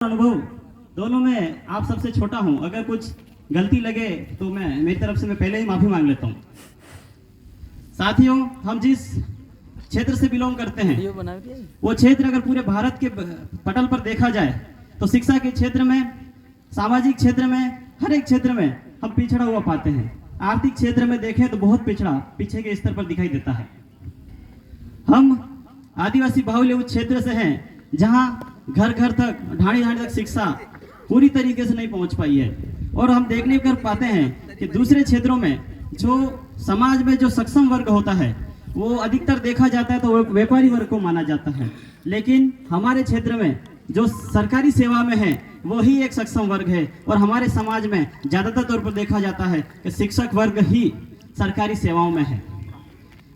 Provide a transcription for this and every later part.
अनुभव दोनों में आप सबसे छोटा हूं। अगर कुछ गलती लगे तो मेरी तरफ से मैं पहले ही माफी मांग लेता हूं। साथियों, हम जिस क्षेत्र से बिलोंग करते हैं वो क्षेत्र अगर पूरे भारत के पटल पर देखा जाए तो शिक्षा के क्षेत्र में, सामाजिक क्षेत्र में, हर एक क्षेत्र में हम पिछड़ा हुआ पाते हैं। आर्थिक क्षेत्र में देखें तो बहुत पीछे के स्तर पर दिखाई देता है। हम आदिवासी बाहुल्य उस क्षेत्र से हैं जहां घर घर तक, ढाणी ढाणी तक शिक्षा पूरी तरीके से नहीं पहुंच पाई है। और हम देखने कर पाते हैं कि दूसरे क्षेत्रों में जो समाज में जो सक्षम वर्ग होता है वो अधिकतर देखा जाता है तो वो व्यापारी वर्ग को माना जाता है। लेकिन हमारे क्षेत्र में जो सरकारी सेवा में है वही एक सक्षम वर्ग है। और हमारे समाज में ज्यादातर तौर पर देखा जाता है कि शिक्षक वर्ग ही सरकारी सेवाओं में है।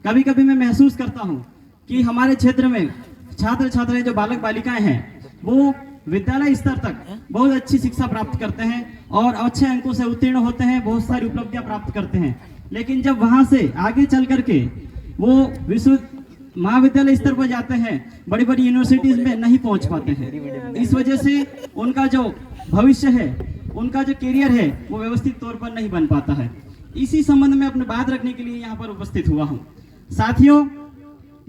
कभी कभी मैं महसूस करता हूँ कि हमारे क्षेत्र में छात्र छात्राएं जो बालक बालिकाएं हैं वो विद्यालय स्तर तक बहुत अच्छी शिक्षा प्राप्त करते हैं और अच्छे अंकों से उत्तीर्ण होते हैं, बहुत सारी उपलब्धियां प्राप्त करते हैं। लेकिन जब वहां से आगे चल करके वो विश्व महाविद्यालय स्तर पर जाते हैं, बड़ी बड़ी यूनिवर्सिटीज में नहीं पहुंच पाते हैं। इस वजह से उनका जो भविष्य है, उनका जो करियर है वो व्यवस्थित तौर पर नहीं बन पाता है। इसी संबंध में अपनी बात रखने के लिए यहाँ पर उपस्थित हुआ हूँ। साथियों,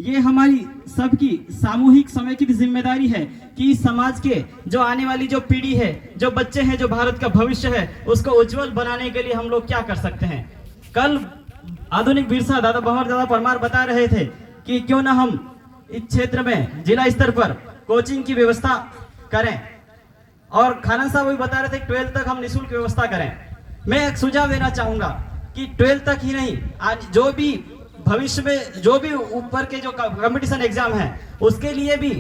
ये हमारी सबकी सामूहिक समेकित जिम्मेदारी है कि इस समाज के जो आने वाली जो पीढ़ी है, जो बच्चे हैं, जो भारत का भविष्य है, उसको उज्जवल बनाने के लिए हम लोग क्या कर सकते हैं। कल आधुनिक बिरसा दादा बहादुर दादा परमार बता रहे थे कि क्यों ना हम इस क्षेत्र में जिला स्तर पर कोचिंग की व्यवस्था करें। और खाना साहब भी बता रहे थे 12th तक हम निःशुल्क व्यवस्था करें। मैं एक सुझाव देना चाहूंगा कि 12th तक ही नहीं, आज जो भी भविष्य में जो भी ऊपर के जो कंपटीशन एग्जाम है उसके लिए भी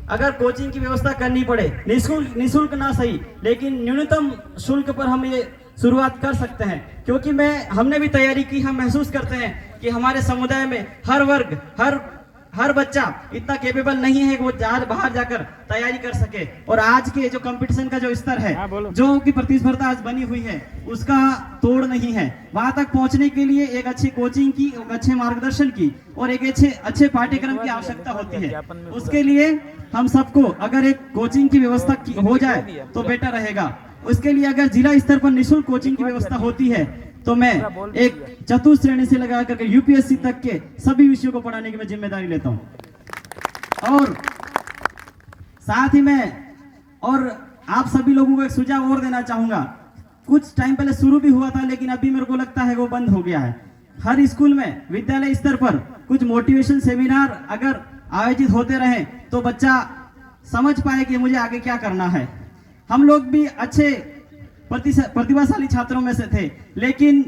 अगर कोचिंग की व्यवस्था करनी पड़े, निःशुल्क ना सही लेकिन न्यूनतम शुल्क पर हम ये शुरुआत कर सकते हैं। क्योंकि हमने भी तैयारी की, हम महसूस करते हैं कि हमारे समुदाय में हर वर्ग, हर बच्चा इतना कैपेबल नहीं है कि वो बाहर जाकर तैयारी कर सके। और आज के जो कंपटीशन का जो स्तर है, जो कि प्रतिस्पर्धा आज बनी हुई है, उसका तोड़ नहीं है। वहां तक पहुंचने के लिए एक अच्छी कोचिंग की, एक अच्छे मार्गदर्शन की और एक अच्छे पाठ्यक्रम की आवश्यकता होती है। उसके लिए हम सबको अगर एक कोचिंग की व्यवस्था हो जाए तो बेटर रहेगा। उसके लिए अगर जिला स्तर पर निःशुल्क कोचिंग की व्यवस्था होती है तो मैं एक चतुर्थ श्रेणी से लगा करके यूपीएससी तक के सभी विषयों को पढ़ाने की मैं जिम्मेदारी लेता हूं। और साथ ही मैं और आप सभी लोगों को एक सुझाव और देना चाहूंगा। कुछ टाइम पहले शुरू भी हुआ था लेकिन अभी मेरे को लगता है वो बंद हो गया है। हर स्कूल में विद्यालय स्तर पर कुछ मोटिवेशन सेमिनार अगर आयोजित होते रहे तो बच्चा समझ पाए कि मुझे आगे क्या करना है। हम लोग भी अच्छे प्रतिभाशाली छात्रों में से थे लेकिन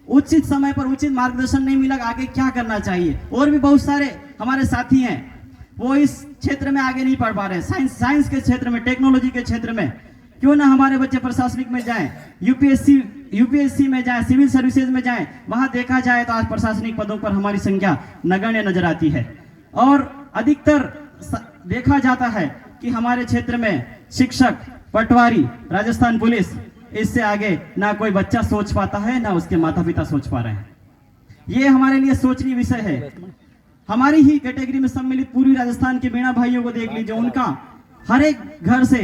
उचित समय पर उचित मार्गदर्शन नहीं मिला आगे क्या करना चाहिए। और भी बहुत सारे हमारे साथी हैं वो इस क्षेत्र में आगे नहीं पढ़ पा रहे। साइंस के क्षेत्र में, टेक्नोलॉजी के क्षेत्र में क्यों ना हमारे बच्चे प्रशासनिक में जाएं, यूपीएससी में जाएं, सिविल सर्विसेज में जाएं। वहां देखा जाए तो आज प्रशासनिक पदों पर हमारी संख्या नगण्य नजर आती है। और अधिकतर देखा जाता है कि हमारे क्षेत्र में शिक्षक, पटवारी, राजस्थान पुलिस, इससे आगे ना कोई बच्चा सोच पाता है ना उसके माता पिता सोच पा रहे हैं। ये हमारे लिए सोचनीय विषय है। हमारी ही कैटेगरी में सम्मिलित पूर्वी राजस्थान के मीणा भाइयों को देख लीजिए, उनका हर एक घर से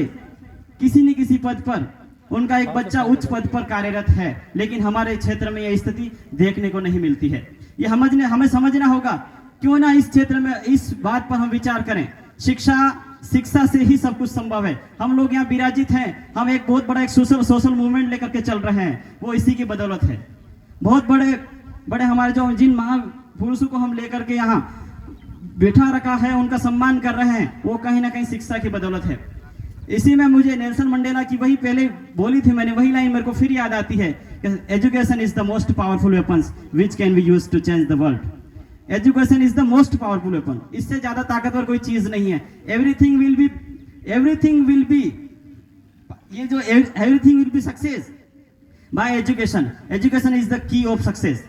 किसी न किसी पद पर उनका एक बच्चा उच्च पद पर कार्यरत है। लेकिन हमारे क्षेत्र में यह स्थिति देखने को नहीं मिलती है। ये हमें समझना होगा, क्यों ना इस क्षेत्र में इस बात पर हम विचार करें। शिक्षा से ही सब कुछ संभव है। हम लोग यहाँ विराजित हैं, हम एक बहुत बड़ा एक सोशल मूवमेंट लेकर के चल रहे हैं, वो इसी की बदौलत है। बहुत बड़े हमारे जो जिन महापुरुषों को हम लेकर के यहाँ बैठा रखा है, उनका सम्मान कर रहे हैं, वो कहीं ना कहीं शिक्षा की बदौलत है। इसी में मुझे नेल्सन मंडेला की वही पहले बोली थी मैंने, वही लाइन मेरे को फिर याद आती है, education is the most powerful weapon which can be used to change the world. Education is the most powerful weapon. इससे ज्यादा ताकतवर कोई चीज नहीं है। एवरीथिंग विल बी ये जो everything will be success by education. Education is the key of success.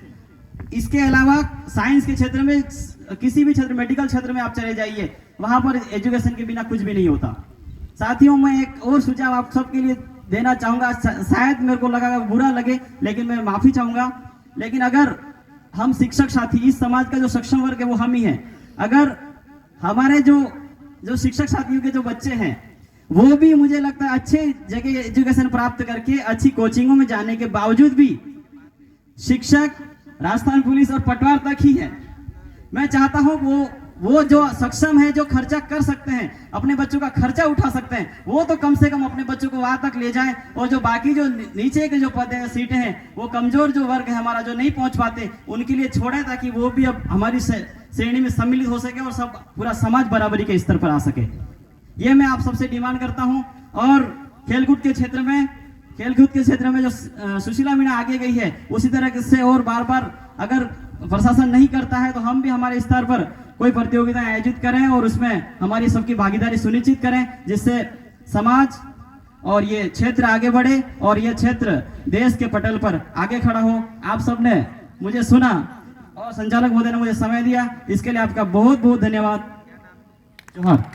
इसके अलावा साइंस के क्षेत्र में, किसी भी क्षेत्र, मेडिकल क्षेत्र में आप चले जाइए, वहां पर एजुकेशन के बिना कुछ भी नहीं होता। साथियों, मैं एक और सुझाव आप सबके लिए देना चाहूंगा। शायद मेरे को लगा बुरा लगे लेकिन मैं माफी चाहूंगा। लेकिन अगर हम शिक्षक साथी, इस समाज का जो सक्षम वर्ग है वो हम ही हैं। अगर हमारे जो शिक्षक साथियों के जो बच्चे हैं वो भी मुझे लगता है अच्छे जगह एजुकेशन प्राप्त करके अच्छी कोचिंगों में जाने के बावजूद भी शिक्षक राजस्थान पुलिस और पटवार तक ही है। मैं चाहता हूं वो जो सक्षम है, जो खर्चा कर सकते हैं, अपने बच्चों का खर्चा उठा सकते हैं, वो तो कम से कम अपने बच्चों को वहां तक ले जाएं। और जो बाकी जो नीचे के जो पद है, सीटें हैं, वो कमजोर जो वर्ग है हमारा, जो नहीं पहुंच पाते, उनके लिए छोड़ें ताकि वो भी अब हमारी श्रेणी में सम्मिलित हो सके और सब पूरा समाज बराबरी के स्तर पर आ सके। ये मैं आप सबसे डिमांड करता हूं। और खेलकूद के क्षेत्र में जो सुशीला मीणा आगे गई है, उसी तरह से और बार बार अगर प्रशासन नहीं करता है तो हम भी हमारे स्तर पर कोई प्रतियोगिताएं आयोजित करें और उसमें हमारी सबकी भागीदारी सुनिश्चित करें, जिससे समाज और ये क्षेत्र आगे बढ़े और ये क्षेत्र देश के पटल पर आगे खड़ा हो। आप सबने मुझे सुना और संचालक महोदय ने मुझे समय दिया, इसके लिए आपका बहुत बहुत धन्यवाद। जोहार।